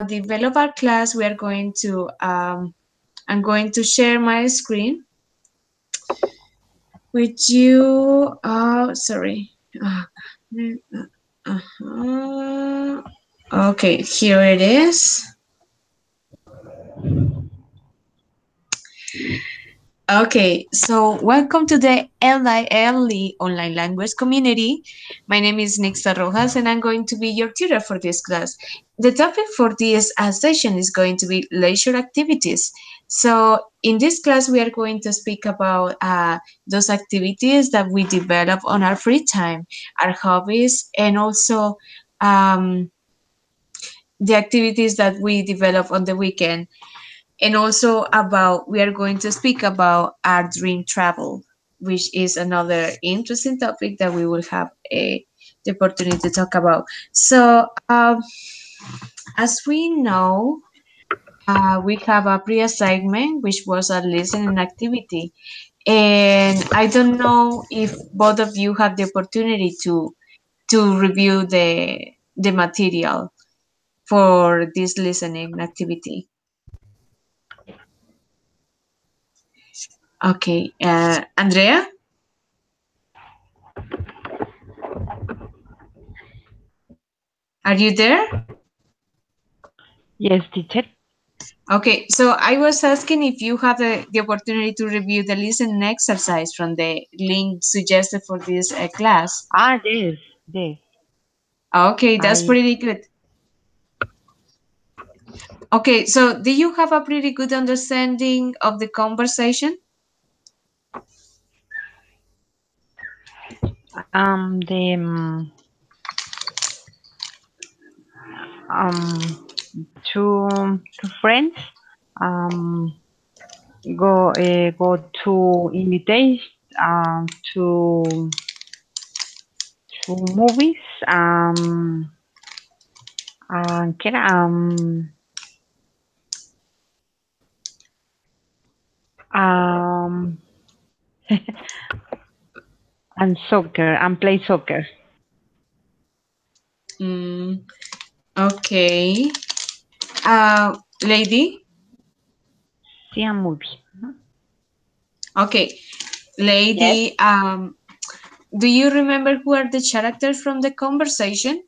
develop our class, we are going to, I'm going to share my screen with you. Sorry. Uh-huh. Okay, here it is. Okay, so welcome to the Lile online language community. My name is Nixa Rojas and I'm going to be your tutor for this class. The topic for this session is going to be leisure activities. So in this class, we are going to speak about those activities that we develop on our free time, our hobbies, and also the activities that we develop on the weekend. And also about, we are going to speak about our dream travel, which is another interesting topic that we will have the opportunity to talk about. So as we know, we have a pre-assignment, which was a listening activity. And I don't know if both of you have the opportunity to review the material for this listening activity. Okay, Andrea, are you there? Yes, teacher. Okay, so I was asking if you have the opportunity to review the listening exercise from the link suggested for this class. Ah, yes, yes. Okay, that's I pretty good. Okay, so do you have a pretty good understanding of the conversation? the um two friends um go to invitation to movies ¿qué era? Um, and soccer and play soccer. Mm, okay. Lady? See a movie. Okay. Yes. Lady, do you remember who are the characters from the conversation?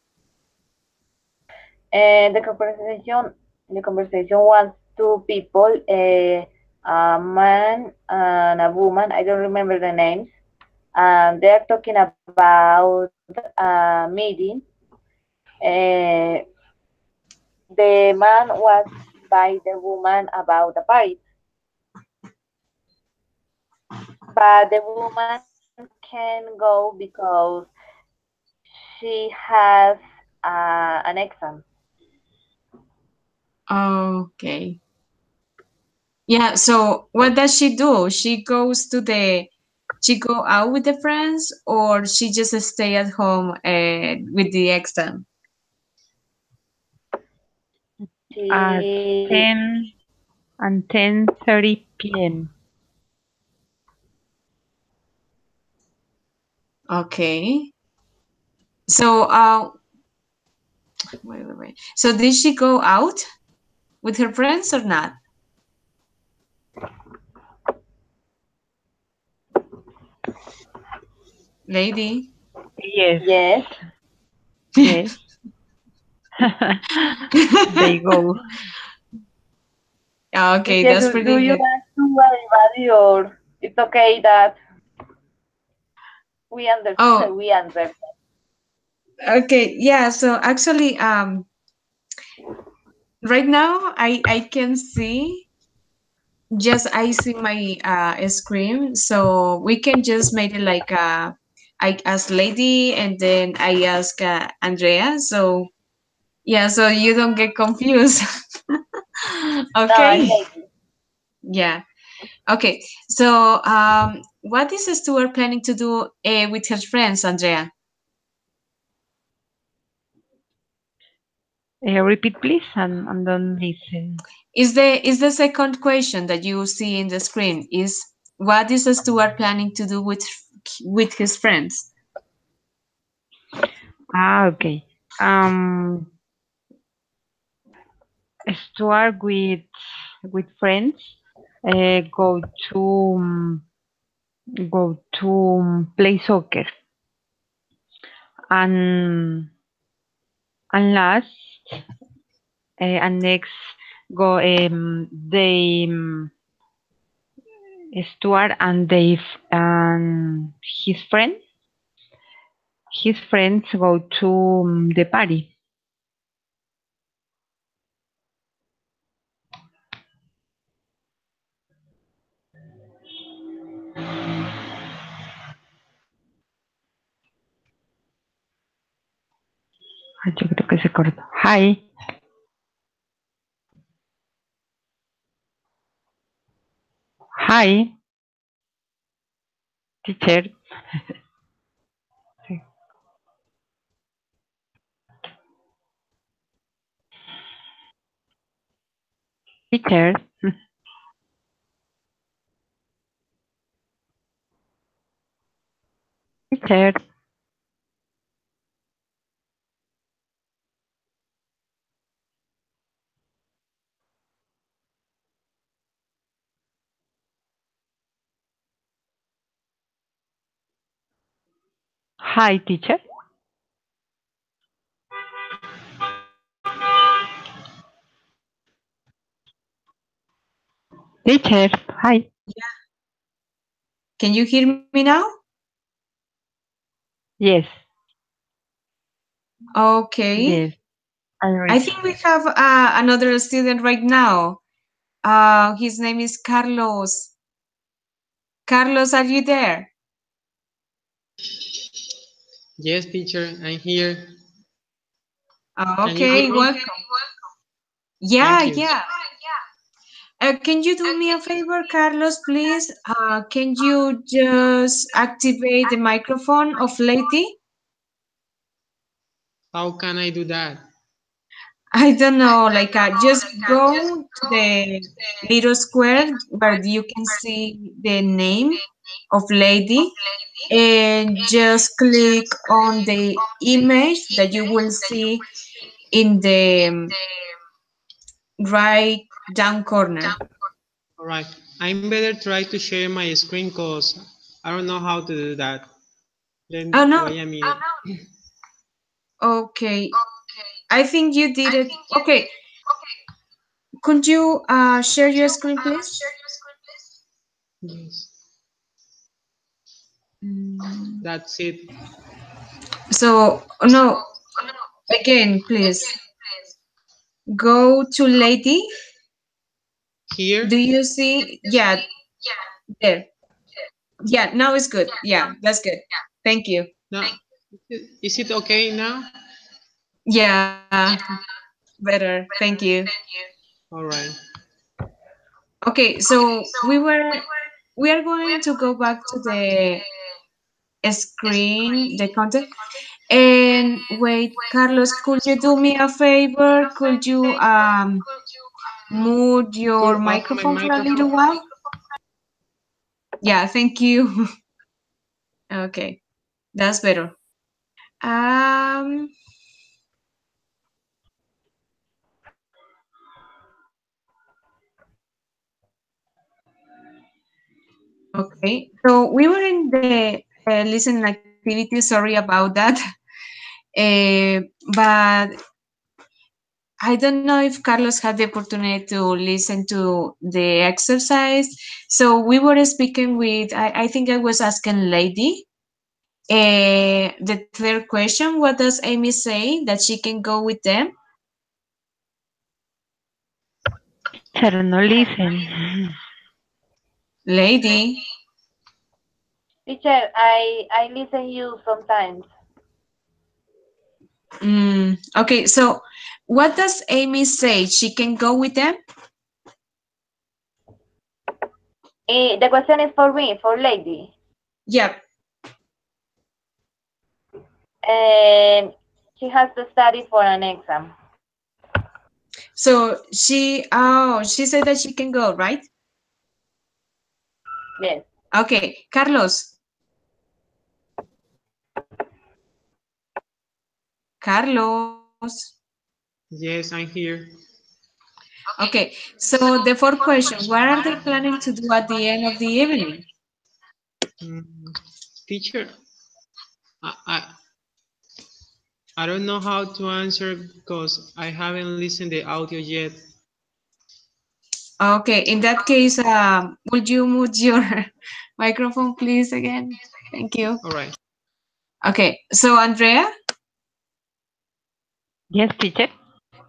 The conversation was two people, a man and a woman. I don't remember the names. And they're talking about a meeting. Uh, the man was by the woman about the party, but the woman can go because she has an exam. Okay. Yeah, so what does she do? She go out with the friends or she just stay at home with the exam? At She 10 and 10:30 p.m. Okay. So wait. So did she go out with her friends or not? Lady? Yes, yes. yes. They go. Okay, Teacher, that's do pretty you good. want to everybody or it's okay that Oh, we answer? okay. Yeah, so actually right now I can see, just I see my screen, so we can just make it like I ask Lady and then I ask Andrea. So yeah, so you don't get confused. No, I'm Okay. lady. Yeah. Okay. So what is Stuart planning to do with her friends, Andrea? Repeat, please, and don't listen. Is the second question that you see in the screen is what is Stuart planning to do with his friends? Ah, okay. Um, start with friends, go to play soccer, and last and next go Stuart and Dave and his friends go to the party. Ay, yo creo que se cortó. Hi, hi, teacher, sí, teacher, teacher. Hi, teacher. Teacher, hi. Can you hear me now? Yes, Okay. yes, I I read. think we have another student right now. His name is Carlos. Carlos, are you there? Yes, teacher, I'm here. Can you hear Okay, me? welcome. Yeah, Thank you. yeah. Can you do me a favor, Carlos, please? Can you just activate the microphone of Lady? How can I do that? I don't know, like just go to the little square where you can see the name of Lady and just click on the image that you will see in the right down corner. All right. I'm better try to share my screen because I don't know how to do that. Oh Then no, wait a minute. okay. I think you did it. Okay, could you share your screen, please? Yes, Mm, that's it. So, no, again, please go to Lady. Here? Do you see? Yeah, there. Yeah, now it's good. Yeah, that's good. Thank you. Now, is it okay now? Yeah, better. Thank you. All right. Okay, so we are going to go back to the screen, the content. And wait, Carlos, could you do me a favor? Could you mute Turn your off my microphone for a microphone. little while? Yeah, thank you. Okay, that's better. Um, okay. So we were in the listening activity. Sorry about that. But I don't know if Carlos had the opportunity to listen to the exercise. So we were speaking with, I think I was asking Lady. The third question, what does Amy say that she can go with them? Teacher, no listen. Lady. Teacher, I listen you sometimes. Okay, so what does Amy say? She can go with them? The question is for me, for lady. Yep. And she has to study for an exam. So she said that she can go, right? Yes. Okay, Carlos. Carlos. Yes, I'm here. Okay, so the fourth question, what are they planning to do at the end of the evening? Mm, teacher, I, I I don't know how to answer because I haven't listened the audio yet. Okay, in that case, would you mute your microphone, please, again? Thank you. All right. Okay, so Andrea, Yes, teacher.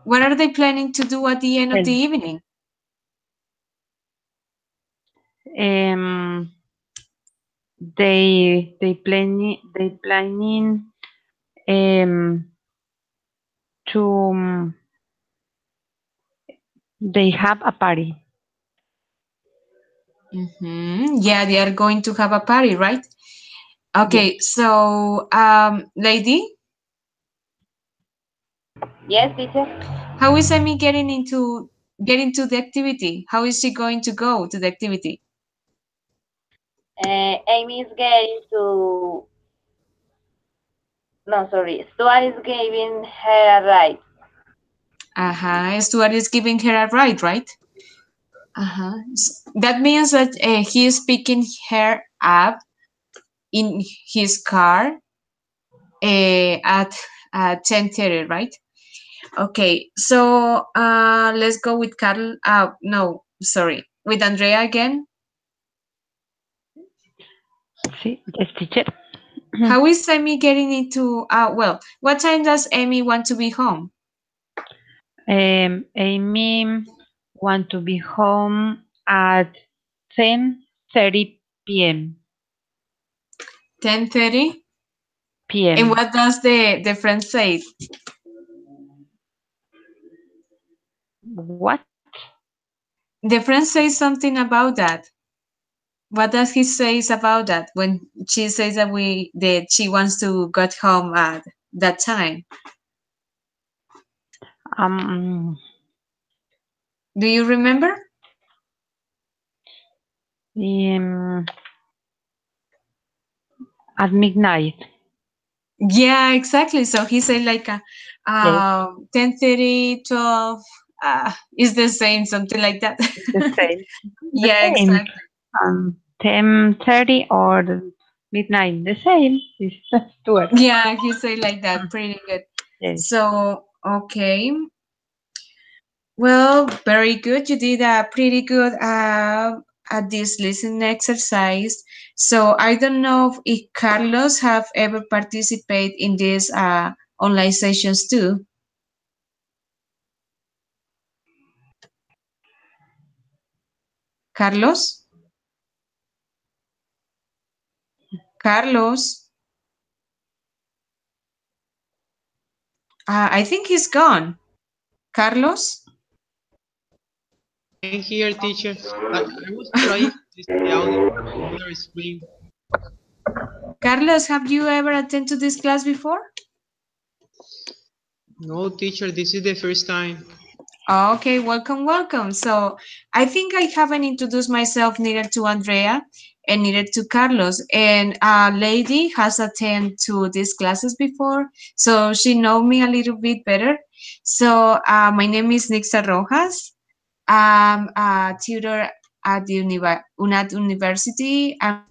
what are they planning to do at the end of Well, the evening? um, they planning to they have a party. Yeah, they are going to have a party, right? Yes. Okay, so lady, Yes, teacher. how is Amy getting to the activity? How is she going to go to the activity? Amy is getting to. No, sorry. Stuart is giving her a ride. Stuart is giving her a ride, right? That means that he is picking her up in his car at 10:30, right? Okay, so let's go with Carl. No, sorry, with Andrea again. See, yes, teacher. How is Amy getting into? Well, what time does Amy want to be home? Amy want to be home at 10:30 p.m. 10:30. And p.m. what does the friend say? What? The friend says something about that. What does he says about that when she says that she wants to get home at that time? Um, Do you remember? um, at midnight. Yeah, exactly. So he said like Yes, 10:30, 12 is the same, something like that. it's the same. The Yeah, same. exactly. 10:30 or midnight. The same. It's just 12. Yeah, he said like that. Pretty good. Yes. So, okay. Well, very good. You did a pretty good at this listening exercise. So I don't know if Carlos have ever participated in these online sessions too. Carlos? Carlos? I think he's gone. Carlos? I'm here, teacher. I was trying to listen the audio from another screen. Carlos, have you ever attended to this class before? No, teacher, this is the first time. Okay, welcome, welcome. So I think I haven't introduced myself neither to Andrea and neither to Carlos. And a lady has attended to these classes before, so she know me a little bit better. So my name is Nixa Rojas. I'm a tutor at the UNAT University. I'm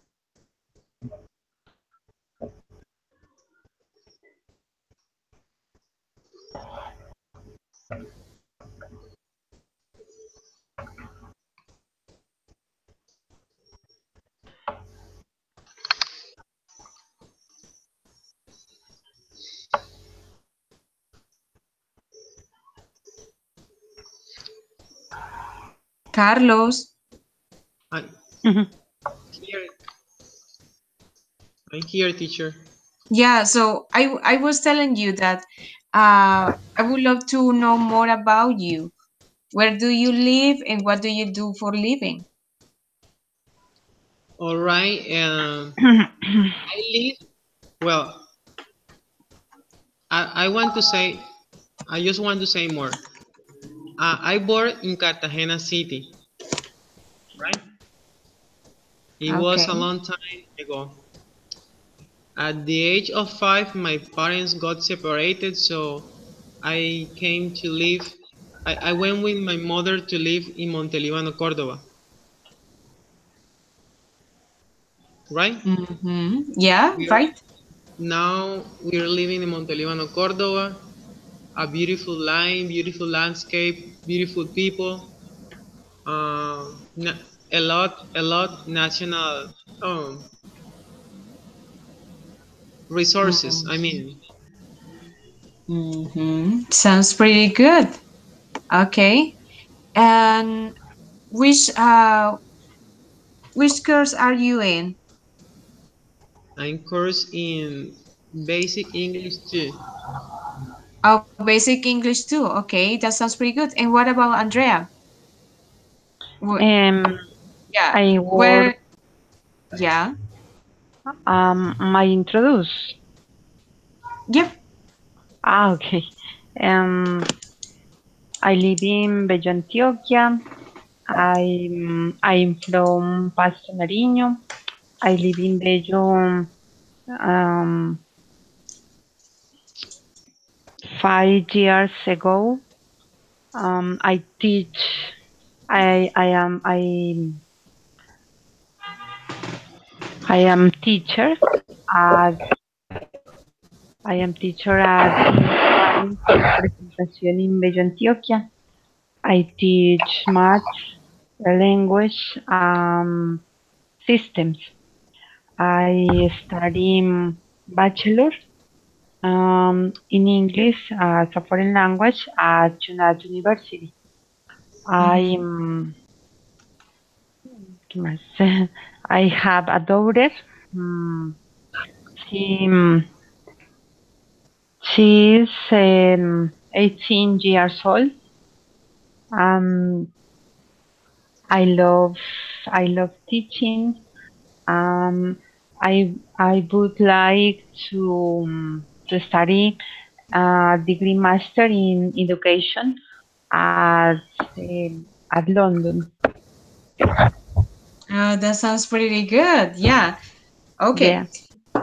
Carlos. I, Mhm. here, I'm here, teacher. Yeah, so I was telling you that I would love to know more about you. Where do you live and what do you do for living? All right. I live, well, I want to say, I just want to say more. I born in Cartagena City, right? It was a Okay. long time ago. At the age of 5, my parents got separated, so I came to live I went with my mother to live in Montelibano, Córdoba, right? Yeah, We are right. now we are living in Montelibano, Córdoba. A beautiful line, beautiful landscape, beautiful people. A lot national resources. I mean, Sounds pretty good. Okay. And which uh which course are you in? I'm course in basic English too. Oh, basic English too. Okay, that sounds pretty good. And what about Andrea? Wh- Um, yeah. I work Where? Yeah. my introduce. Yep. Okay. Um, I live in Bello, Antioquia. I'm from Pasto Nariño. I live in Bello 5 years ago. I teach. I am I am teacher at I am teacher at Science Presentación in Bello, Antioquia. I teach math, language, systems. I study bachelor in English as a foreign language at United University. I Mm-hmm. ¿qué más? I have a daughter. Mm, she she's 18 years old. Um, I love I love teaching. Um, I would like to study a degree master in education at at London. Oh, that sounds pretty good. Yeah. Okay. Yeah.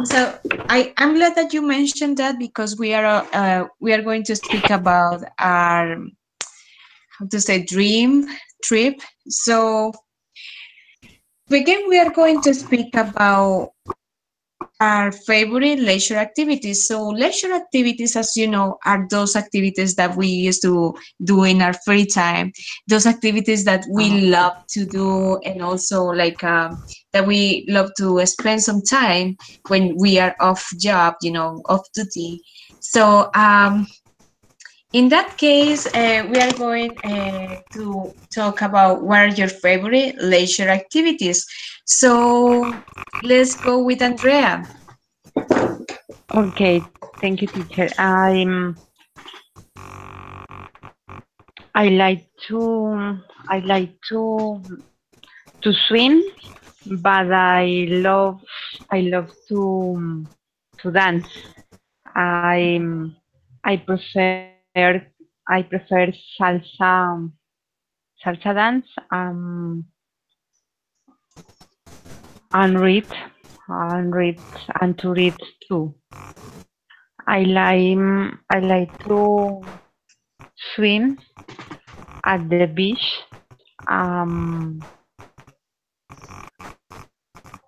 So I'm glad that you mentioned that because we are going to speak about our how to say dream trip. So begin we are going to speak about our favorite leisure activities. So leisure activities, as you know, are those activities that we used to do in our free time. Those activities that we Okay. love to do, and also like that we love to spend some time when we are off job, off duty. So in that case, we are going to talk about what are your favorite leisure activities. So let's go with Andrea. Okay. Thank you, teacher. I like to swim, but I love to dance. I I prefer salsa dance and read and to read too. I like to swim at the beach um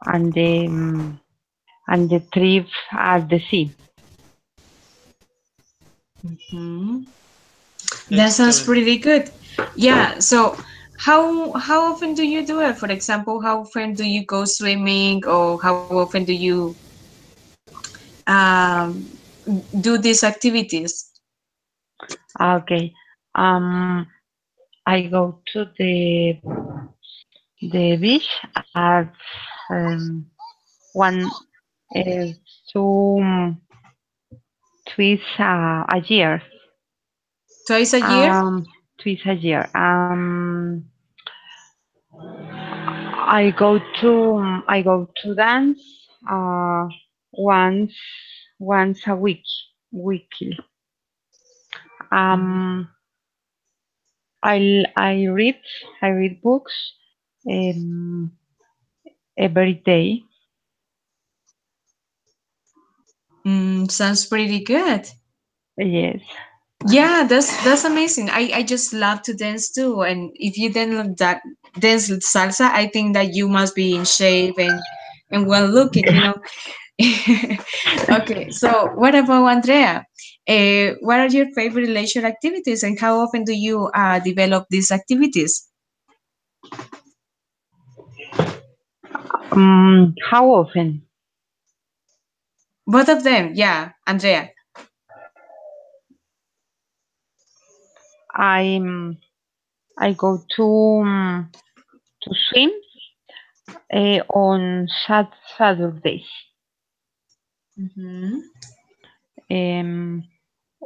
and the trip at the sea. Mhm. That sounds Excellent. pretty good. Yeah. So how often do you do it? For example, how often do you go swimming, or how often do you um, do these activities? Okay. Um I go to the beach at um, one uh, two twice a year. Twice a year? Um, Twice a year. I go to dance once a weekly. Mhm. Um, I read books um, every day. Sounds pretty good. Yes. Yeah, that's amazing. I just love to dance too. And if you then that dance salsa, I think that you must be in shape and well looking, you know. Okay, so what about Andrea? What are your favorite leisure activities and how often do you develop these activities? How often? Both of them, yeah, Andrea. I I go to swim on Saturdays. Hmm. Um,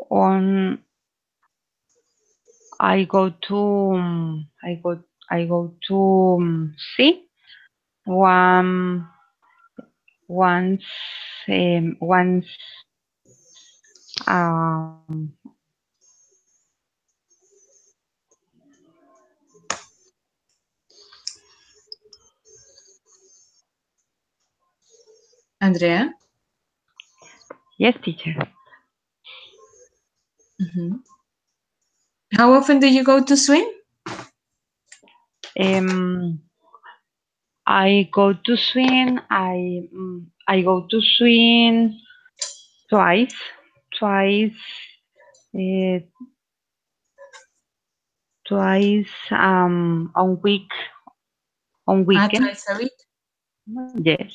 on I go to I go to see one once once um Andrea. yes teacher. Hmm. How often do you go to swim? Um, I go to swim. I go to swim twice, twice, uh, twice on weekend. Twice a week. Yes.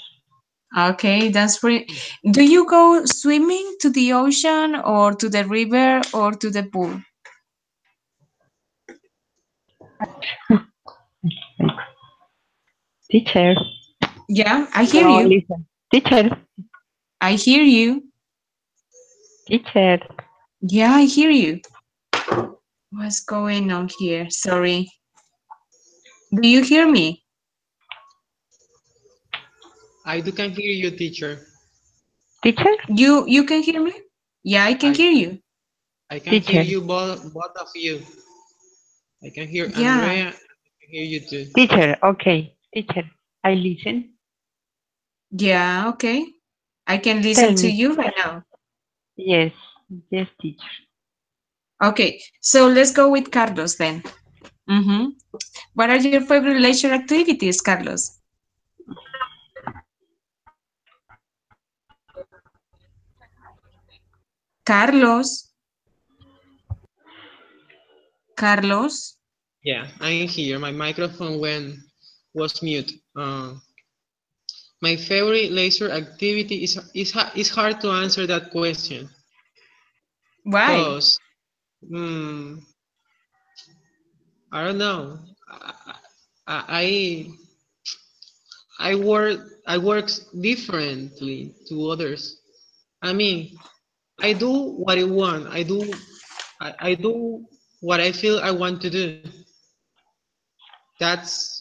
Okay, that's pretty. Do you go swimming to the ocean or to the river or to the pool? Teacher, Yeah, I hear no, you. listen. Teacher, I hear you. teacher. Yeah, I hear you. What's going on here? Sorry. Do you hear me? I do can hear you, teacher. Teacher, You can hear me? Yeah, I can I hear you. I can hear teacher, you both of you. I can hear Yeah. Andrea. I can hear you too. teacher. Okay, teacher. I listen. Yeah, okay. I can listen Tell to me. you right now. Yes, yes, teacher. Okay, so let's go with Carlos then. Mm-hmm. What are your favorite leisure activities, Carlos? Carlos, Carlos. Yeah, I'm here. My microphone was mute. My favorite leisure activity is hard to answer that question Why? because I don't know. I I work differently to others. I mean, I do what I want. I do what I feel I want to do. That's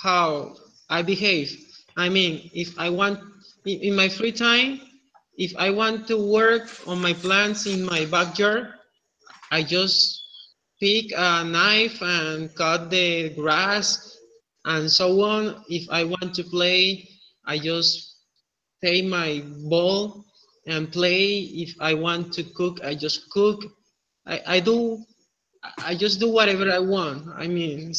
how I behave. I mean, if I want in my free time, if I want to work on my plants in my backyard, I just pick a knife and cut the grass and so on. If I want to play, I just take my ball and play. If I want to cook, I just cook. I just do whatever I want. I mean,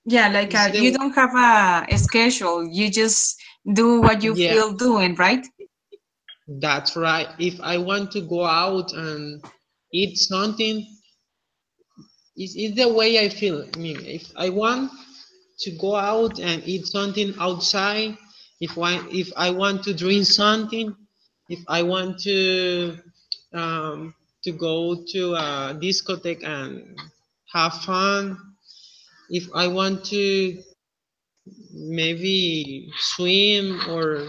Yeah, like it's you the don't have a schedule. You just do what you yeah, feel doing, right? that's right. If I want to go out and eat something, it's the way I feel. I mean, if I want to go out and eat something outside, if I want to drink something, if I want to go to a discotheque and have fun, if I want to maybe swim or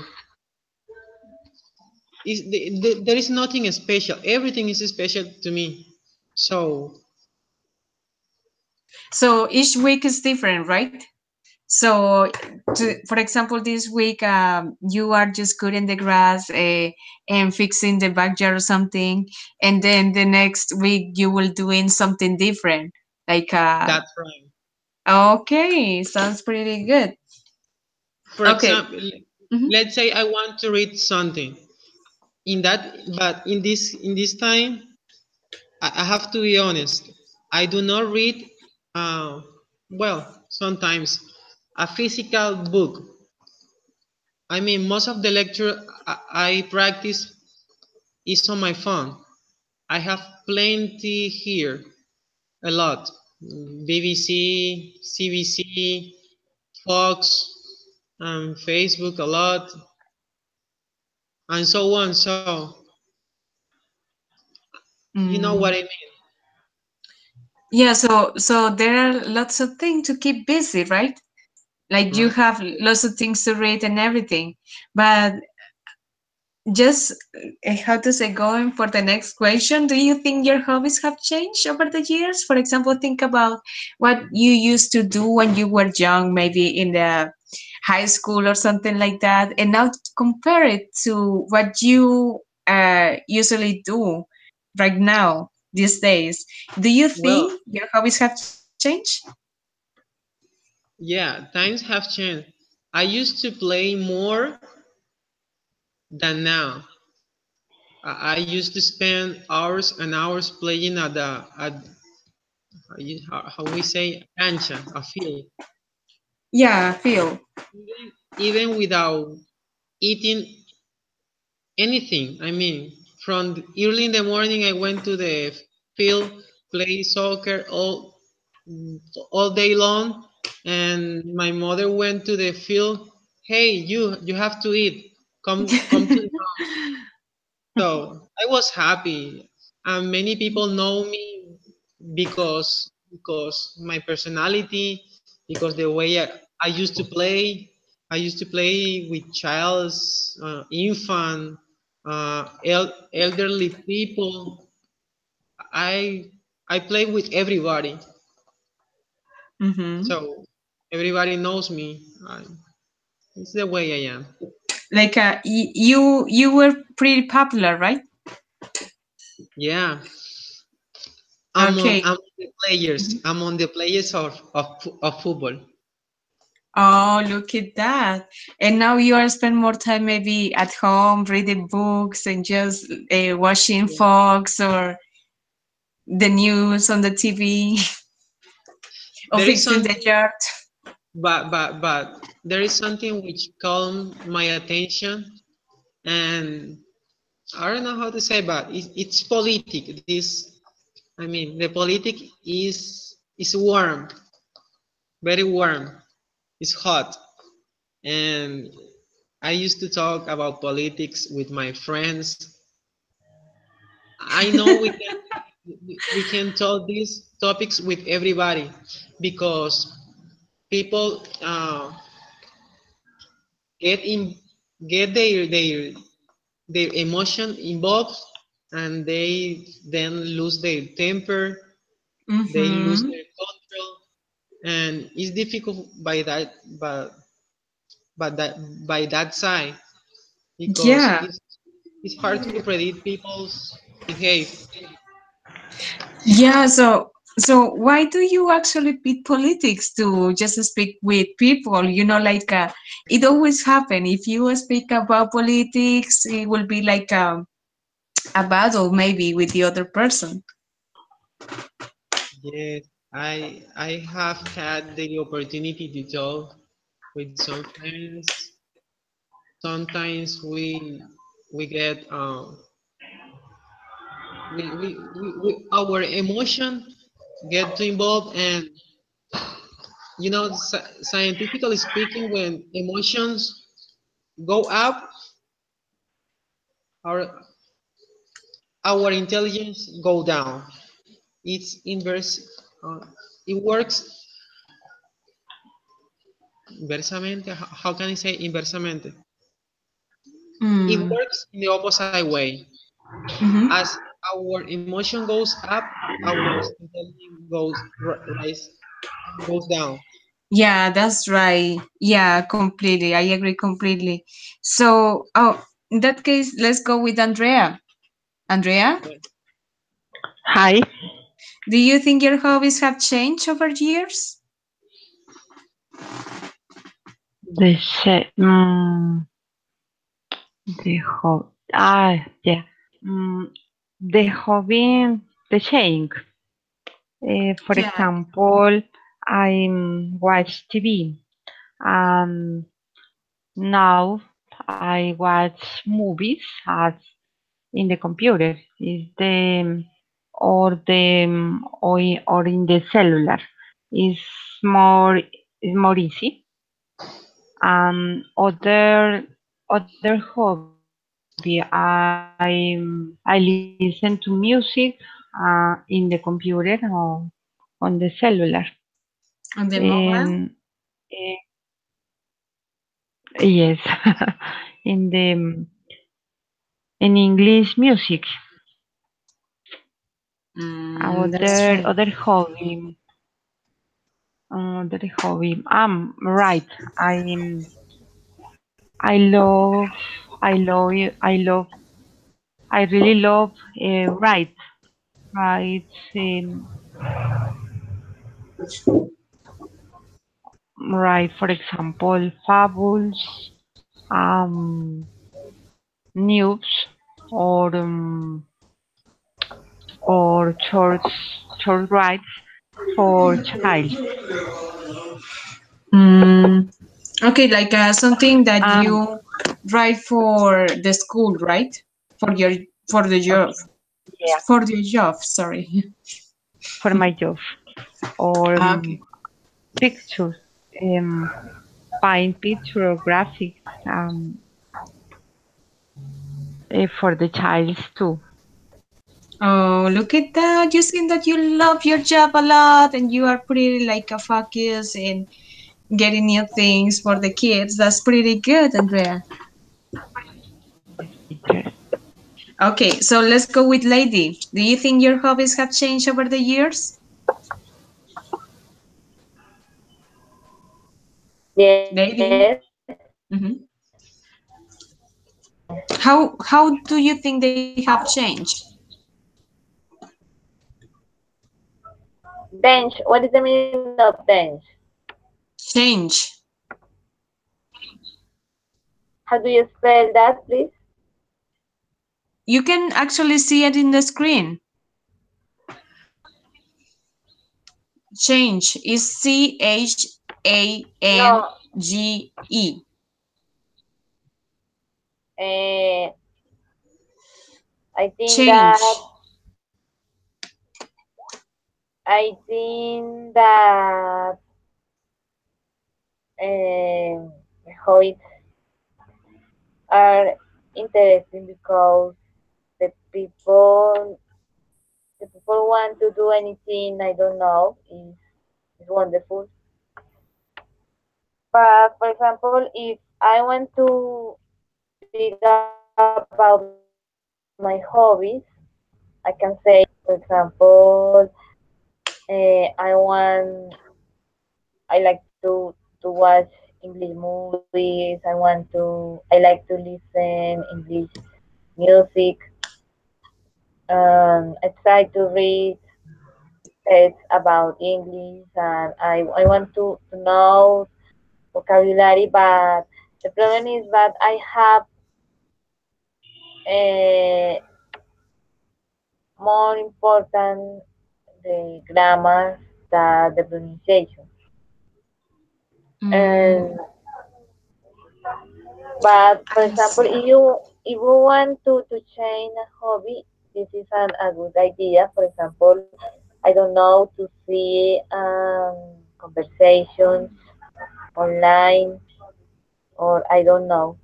there is nothing special. Everything is special to me. So So each week is different, right? So, for example, this week you are just cutting the grass and fixing the backyard or something, and then the next week you will doing something different. Like, that's right. okay, sounds pretty good. For Okay. example, Mhm. let's say I want to read something. In that, but in this time, I have to be honest. I do not read, uh, well, sometimes a physical book. I mean, most of the lecture I practice is on my phone. I have plenty here, a lot. BBC, CBC, Fox, Facebook a lot, and so on. So, you know what I Mm. mean? Yeah, so there are lots of things to keep busy, right? Like you Right. have lots of things to read and everything. But just how to say, going for the next question, do you think your hobbies have changed over the years? For example, think about what you used to do when you were young, maybe in the high school or something like that, and now compare it to what you usually do right now these days. Do you Well, think your hobbies have changed? yeah, times have changed. I used to play more than now. I used to spend hours and hours playing at the at how we say cancha, a field, Yeah, Phil. even without eating anything. I mean, from early in the morning, I went to the field, play soccer all day long, and my mother went to the field. Hey, you have to eat. Come to the house. So I was happy, and many people know me because my personality, because the way I used to play. I used to play with childs, infant, elderly people. I I play with everybody, Hmm. so everybody knows me. It's the way I am. Like you were pretty popular, right? Yeah, Okay. I'm the players. I'm on the players of football. Oh, look at that. And now you are spend more time maybe at home reading books and just watching Yeah. Fox or the news on the TV or There is fixing the something, yard. but there is something which calmed my attention, and I don't know how to say, but it's politic. This, I mean, the politic is warm, very warm. It's hot, and I used to talk about politics with my friends. I know we can talk these topics with everybody because people get in get their emotion involved, and they then lose their temper, they lose Mm-hmm. their control, and it's difficult but that by that side, because Yeah. it's hard to predict people's behavior. Yeah, so why do you actually pick politics to just speak with people? Like it always happen. If you speak about politics, it will be like a battle maybe with the other person. Yes, I have had the opportunity to talk with some friends. Sometimes we get our emotion get too involved, and scientifically speaking, when emotions go up, our our intelligence go down. It's inverse. uh, it works inversamente. How can I say inversamente? It Mm. works in the opposite way. Mm-hmm. As our emotion goes up, our intelligence rise goes down. Yeah, that's right. Yeah, completely. I agree completely. So, oh, in that case, let's go with Andrea. Andrea, Yeah. Hi. do you think your hobbies have changed over years? The sh- mm, the hobby. Ah, yeah. Mm, the hobby. the change. For Yeah. example, I watch TV. Um, Now I watch movies as in the computer. Is the or in the cellular is more easy. Other hobby I listen to music in the computer or on the cellular. On the mobile? Um, eh, yes, in the in English music. That's Other right. other hobby. Other hobby. Right. I I love I love I love I really love write. Write write for example fables, um news or um, or short writes for child. Mm, okay, like something that Um you write for the school, right? For your for the job. okay, yeah, For the job, sorry. for my job or Okay. pictures. Um Fine picture or graphics for the child too. Oh, look at that. You seem that you love your job a lot and you are pretty like a focus and getting new things for the kids. That's pretty good, Andrea. Yes, teacher. Okay, so let's go with Lady. Do you think your hobbies have changed over the years? Lady? Yes. Hmm. How do you think they have changed? Bench. What is the meaning of bench? Change. How do you spell that, please? You can actually see it in the screen. Change is No. Change. Uh, I think Change. that I think that um, hobbies are interesting because the people the people want to do anything. I don't know is wonderful. But for example, if I want to speak about my hobbies, I can say, for example, I like to watch English movies. I like to listen English music. I try to read texts about English, and I want to know vocabulary. But the problem is that I have uh, more important the grammar than the pronunciation. Mm, And but for I example, see. if you want to change a hobby, this is a good idea. For example, I don't know to see conversations online, or I don't know.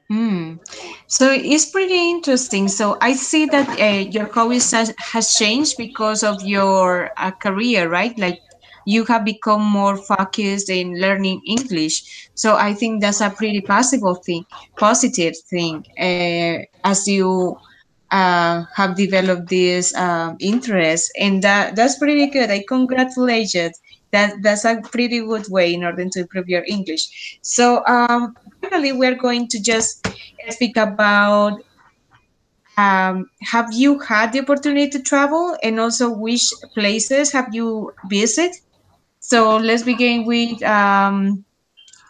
Hmm. So it's pretty interesting. So I see that your hobbies has changed because of your career, right? Like you have become more focused in learning English. So I think that's a pretty positive thing, as you have developed this interest, and that's pretty good. I congratulate you. That's a pretty good way in order to improve your English. So finally, we're going to just speak about have you had the opportunity to travel, and also which places have you visited? So let's begin with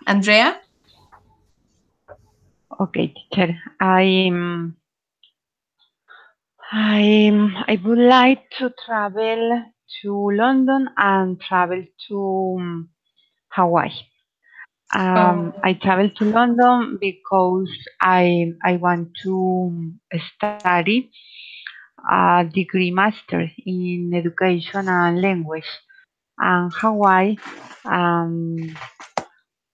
Andrea. Okay, teacher. I would like to travel to London and travel to Hawaii. I Oh. travel to London because I want to study a degree master in education and language. And Hawaii, um,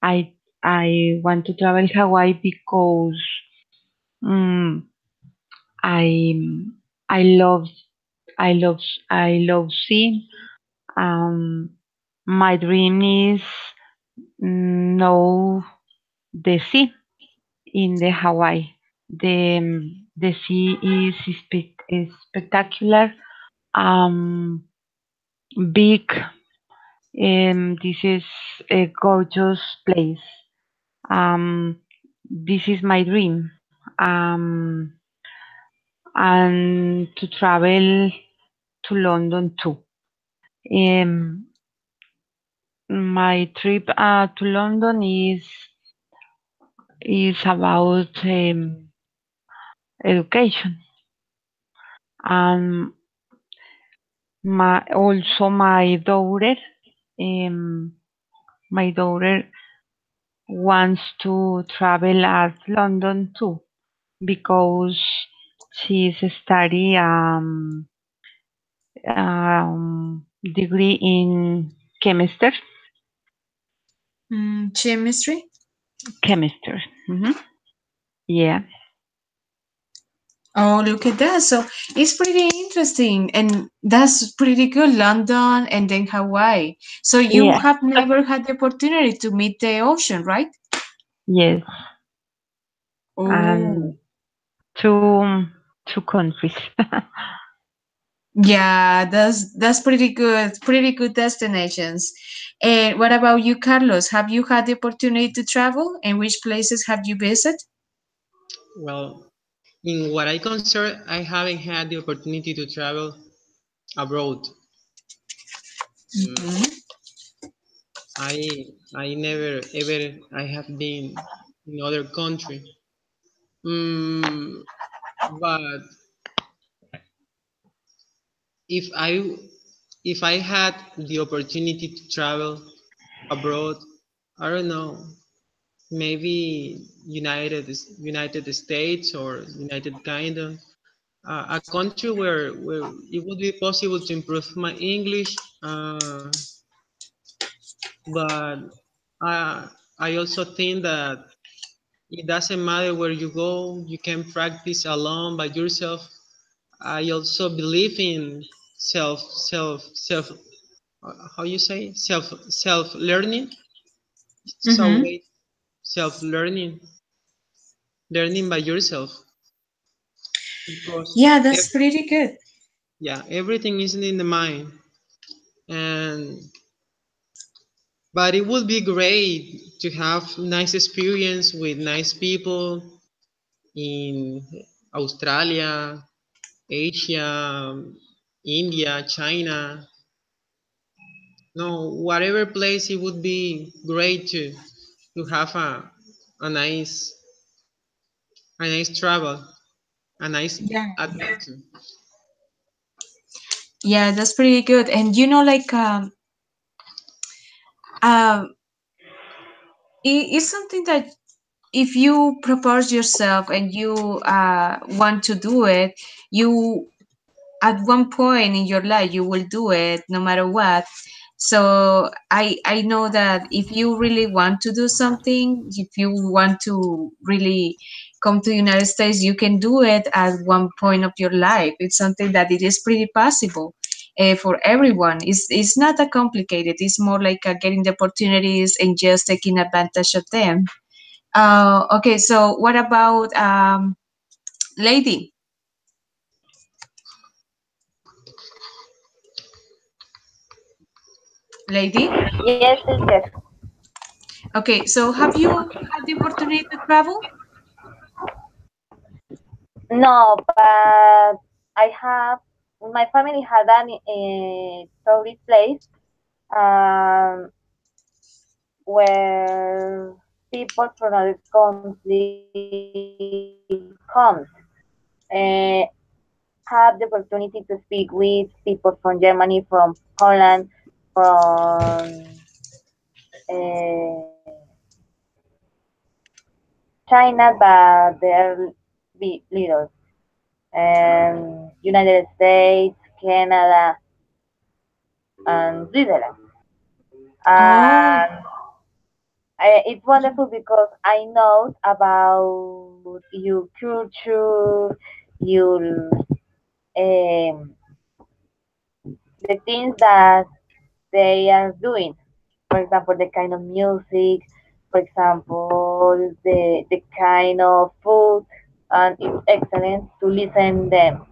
I I want to travel Hawaii because um, I I love I love sea. Um, my dream is know the sea in the Hawaii. The sea is spectacular, big. This is a gorgeous place. Um, this is my dream. And to travel to London too. Um, my trip to London is about education. And also um, my daughter wants to travel at London too because she's study degree in chemistry. Chemistry. Chemistry. Yeah, Oh, look at that. So it's pretty interesting. And that's pretty good. London and then Hawaii. So you yeah, have never had the opportunity to meet the ocean, right? yes, and Oh, two countries. yeah, that's pretty good. Pretty good destinations. And what about you, Carlos? Have you had the opportunity to travel? And which places have you visited? Well, in what I concern, I haven't had the opportunity to travel abroad. Mm, Mhm. I never ever I have been in other country. Mm, but if I had the opportunity to travel abroad, I don't know, maybe United States or United Kingdom, a country where it would be possible to improve my English. But I I also think that it doesn't matter where you go, you can practice alone by yourself. I also believe in self how you say self learning. It's a Mm-hmm. way self learning by yourself because Yeah, that's pretty good. yeah, everything isn't in the mind. And but it would be great to have nice experience with nice people in Australia, Asia, India, China. No, whatever place, it would be great to have a nice travel, a nice Yeah. adventure. Yeah, that's pretty good. And like um it's something that if you propose yourself and you want to do it, you at one point in your life you will do it no matter what. So I know that if you really want to do something, if you want to really come to the United States, you can do it at one point of your life. It's something that it is pretty possible for everyone. It's not that complicated. It's more like getting the opportunities and just taking advantage of them. Okay, so what about Lady? Lady? Yes, teacher. Okay, so have you had the opportunity to travel? No, but I have my family had an tourist place um, where people from other country comes. have the opportunity to speak with people from Germany, from Holland, from uh, China, but they're little. United States, Canada, and Switzerland. Oh, And it's wonderful because I know about your culture, your the things that they are doing. For example, the kind of music, for example, the kind of food, and it's excellent to listen them.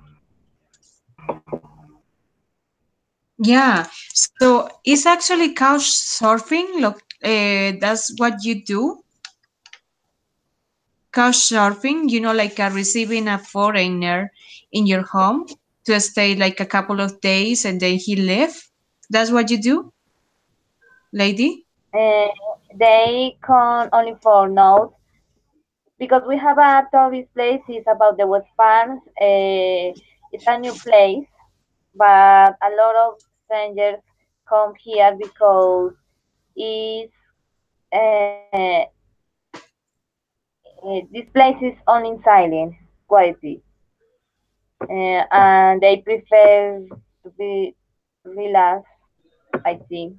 yeah. So it's actually couch surfing. Look, that's what you do. Couch surfing, like receiving a foreigner in your home to stay like a couple of days and then he left. That's what you do, lady? Uh, they come only for notes because we have a tourist place. It's about the West Palms. It's a new place, but a lot of strangers come here because it's uh, this place is only in silence, quietly, and they prefer to be relaxed, I think.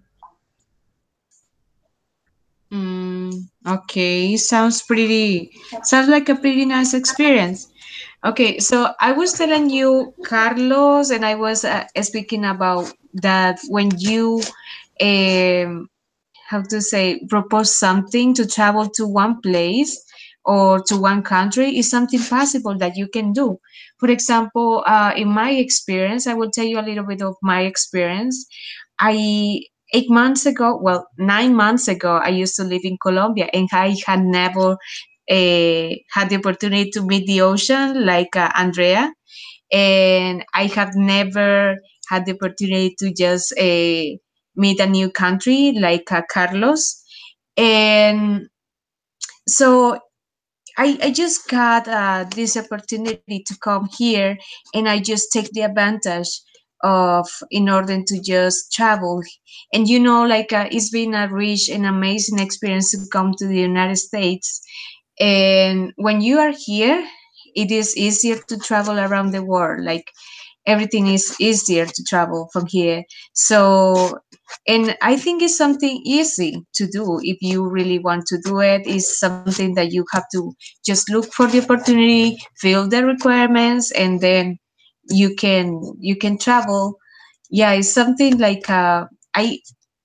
Okay, sounds like a pretty nice experience. Okay, so I was telling you, Carlos, and I was speaking about that when you um, how to say propose something to travel to one place or to one country is something possible that you can do. For example, in my experience, I will tell you a little bit of my experience. I 8 months ago, well, 9 months ago, I used to live in Colombia, and I had never had the opportunity to meet the ocean like Andrea, and I have never had the opportunity to just meet a new country like Carlos. And so I just got this opportunity to come here, and I just take the advantage of in order to just travel. And like it's been a rich and amazing experience to come to the United States. And when you are here, it is easier to travel around the world. Like everything is easier to travel from here. So, and I think it's something easy to do if you really want to do it. It's something that you have to just look for the opportunity, fill the requirements, and then you can travel. Yeah, it's something like I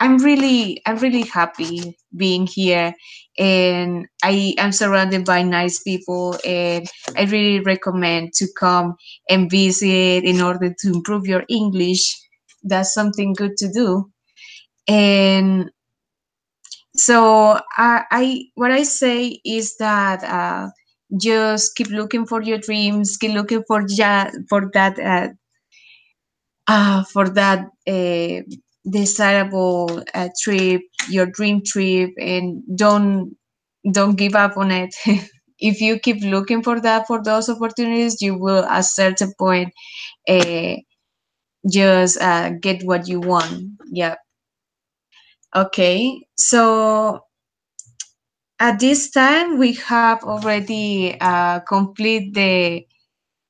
I'm really happy being here, and I am surrounded by nice people, and I really recommend to come and visit in order to improve your English. That's something good to do. And so I what I say is that just keep looking for your dreams, keep looking for that desirable trip, your dream trip, and don't give up on it. If you keep looking for those opportunities, you will at certain point uh, just get what you want. Yeah. Okay. So at this time, we have already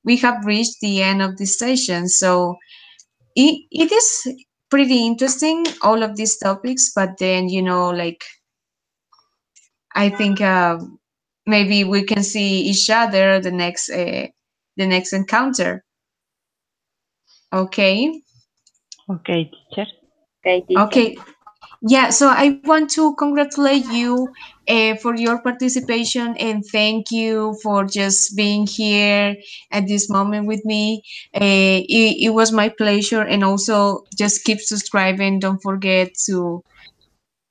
we have reached the end of this session. So it is pretty interesting, all of these topics, but then, like, I think maybe we can see each other the next encounter. Okay. Okay, teacher. Okay, teacher. Okay. Yeah, so I want to congratulate you for your participation and thank you for just being here at this moment with me. It was my pleasure, and also just keep subscribing. Don't forget to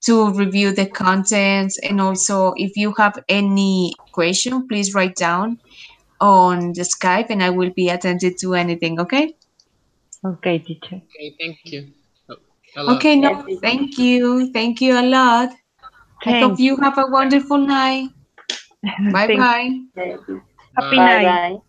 review the contents, and also if you have any question, please write down on the Skype, and I will be attentive to anything. Okay. Okay, teacher. Okay, thank you a lot. Okay. No, Yes, teacher. thank you a lot. I hope Thank you you. have a wonderful night. Bye Thank you. bye. Yes, teacher. Happy Bye. Bye night. bye.